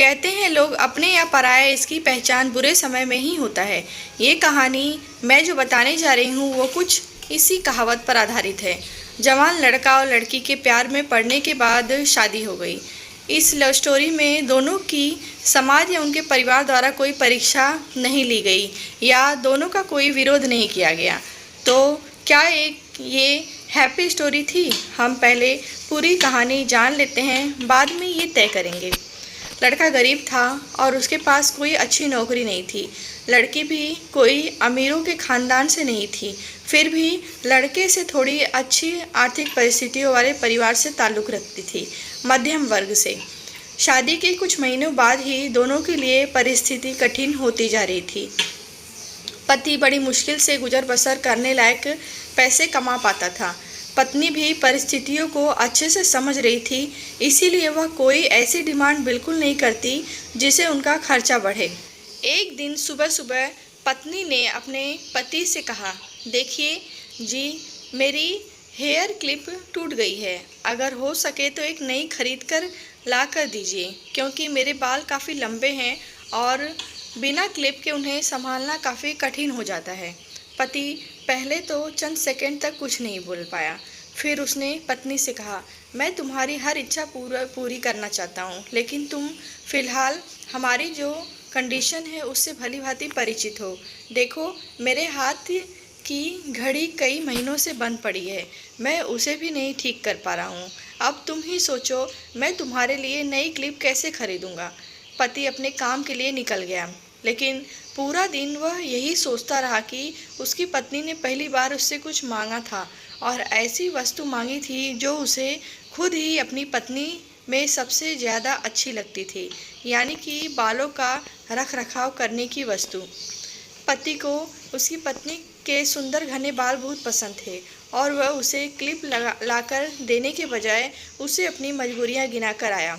कहते हैं लोग अपने या पराये इसकी पहचान बुरे समय में ही होता है। ये कहानी मैं जो बताने जा रही हूँ वो कुछ इसी कहावत पर आधारित है। जवान लड़का और लड़की के प्यार में पड़ने के बाद शादी हो गई। इस लव स्टोरी में दोनों की समाज या उनके परिवार द्वारा कोई परीक्षा नहीं ली गई या दोनों का कोई विरोध नहीं किया गया। तो क्या ये हैप्पी स्टोरी थी? हम पहले पूरी कहानी जान लेते हैं, बाद में ये तय करेंगे। लड़का गरीब था और उसके पास कोई अच्छी नौकरी नहीं थी। लड़की भी कोई अमीरों के खानदान से नहीं थी, फिर भी लड़के से थोड़ी अच्छी आर्थिक परिस्थितियों वाले परिवार से ताल्लुक़ रखती थी, मध्यम वर्ग से। शादी के कुछ महीनों बाद ही दोनों के लिए परिस्थिति कठिन होती जा रही थी। पति बड़ी मुश्किल से गुजर बसर करने लायक पैसे कमा पाता था। पत्नी भी परिस्थितियों को अच्छे से समझ रही थी, इसीलिए वह कोई ऐसी डिमांड बिल्कुल नहीं करती जिससे उनका खर्चा बढ़े। एक दिन सुबह सुबह पत्नी ने अपने पति से कहा, देखिए जी, मेरी हेयर क्लिप टूट गई है। अगर हो सके तो एक नई खरीद कर ला कर दीजिए, क्योंकि मेरे बाल काफ़ी लंबे हैं और बिना क्लिप के उन्हें संभालना काफ़ी कठिन हो जाता है। पति पहले तो चंद सेकंड तक कुछ नहीं बोल पाया। फिर उसने पत्नी से कहा, मैं तुम्हारी हर इच्छा पूरी करना चाहता हूँ, लेकिन तुम फिलहाल हमारी जो कंडीशन है उससे भली भांति परिचित हो। देखो, मेरे हाथ की घड़ी कई महीनों से बंद पड़ी है, मैं उसे भी नहीं ठीक कर पा रहा हूँ। अब तुम ही सोचो, मैं तुम्हारे लिए नई क्लिप कैसे खरीदूँगा। पति अपने काम के लिए निकल गया, लेकिन पूरा दिन वह यही सोचता रहा कि उसकी पत्नी ने पहली बार उससे कुछ मांगा था और ऐसी वस्तु मांगी थी जो उसे खुद ही अपनी पत्नी में सबसे ज़्यादा अच्छी लगती थी, यानी कि बालों का रख रखाव करने की वस्तु। पति को उसकी पत्नी के सुंदर घने बाल बहुत पसंद थे और वह उसे क्लिप लाकर देने के बजाय उसे अपनी मजबूरियां गिनाकर आया।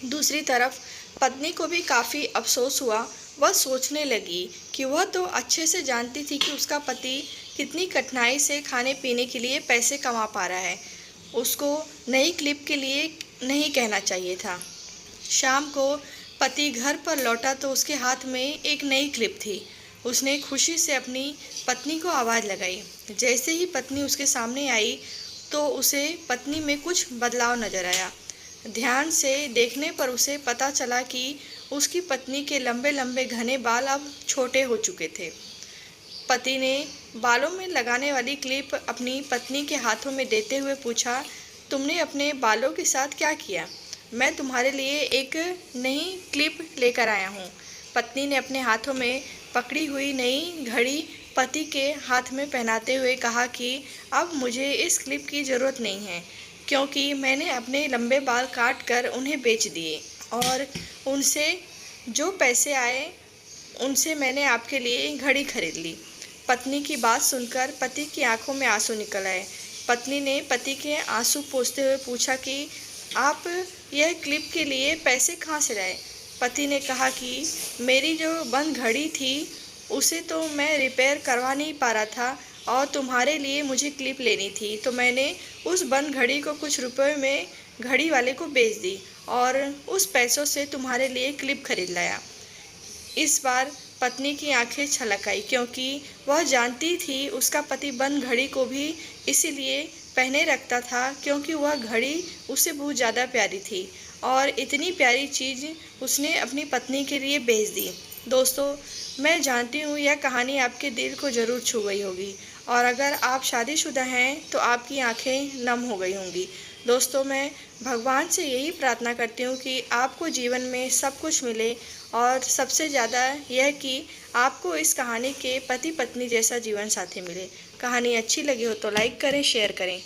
दूसरी तरफ पत्नी को भी काफ़ी अफसोस हुआ। वह सोचने लगी कि वह तो अच्छे से जानती थी कि उसका पति कितनी कठिनाई से खाने पीने के लिए पैसे कमा पा रहा है। उसको नई क्लिप के लिए नहीं कहना चाहिए था। शाम को पति घर पर लौटा तो उसके हाथ में एक नई क्लिप थी। उसने खुशी से अपनी पत्नी को आवाज़ लगाई। जैसे ही पत्नी उसके सामने आई तो उसे पत्नी में कुछ बदलाव नजर आया। ध्यान से देखने पर उसे पता चला कि उसकी पत्नी के लंबे लंबे घने बाल अब छोटे हो चुके थे। पति ने बालों में लगाने वाली क्लिप अपनी पत्नी के हाथों में देते हुए पूछा, तुमने अपने बालों के साथ क्या किया? मैं तुम्हारे लिए एक नई क्लिप लेकर आया हूँ। पत्नी ने अपने हाथों में पकड़ी हुई नई घड़ी पति के हाथ में पहनाते हुए कहा कि अब मुझे इस क्लिप की ज़रूरत नहीं है, क्योंकि मैंने अपने लंबे बाल काट कर उन्हें बेच दिए और उनसे जो पैसे आए उनसे मैंने आपके लिए घड़ी खरीद ली। पत्नी की बात सुनकर पति की आंखों में आंसू निकल आए। पत्नी ने पति के आंसू पोंछते हुए पूछा कि आप यह क्लिप के लिए पैसे कहाँ से लाए? पति ने कहा कि मेरी जो बंद घड़ी थी उसे तो मैं रिपेयर करवा नहीं पा रहा था और तुम्हारे लिए मुझे क्लिप लेनी थी, तो मैंने उस बंद घड़ी को कुछ रुपए में घड़ी वाले को बेच दी और उस पैसों से तुम्हारे लिए क्लिप खरीद लाया। इस बार पत्नी की आंखें छलक आई, क्योंकि वह जानती थी उसका पति बंद घड़ी को भी इसीलिए पहने रखता था क्योंकि वह घड़ी उसे बहुत ज़्यादा प्यारी थी और इतनी प्यारी चीज़ उसने अपनी पत्नी के लिए बेच दी। दोस्तों, मैं जानती हूँ यह कहानी आपके दिल को ज़रूर छू गई होगी और अगर आप शादीशुदा हैं तो आपकी आंखें नम हो गई होंगी। दोस्तों, मैं भगवान से यही प्रार्थना करती हूँ कि आपको जीवन में सब कुछ मिले और सबसे ज़्यादा यह कि आपको इस कहानी के पति पत्नी जैसा जीवन साथी मिले। कहानी अच्छी लगी हो तो लाइक करें, शेयर करें।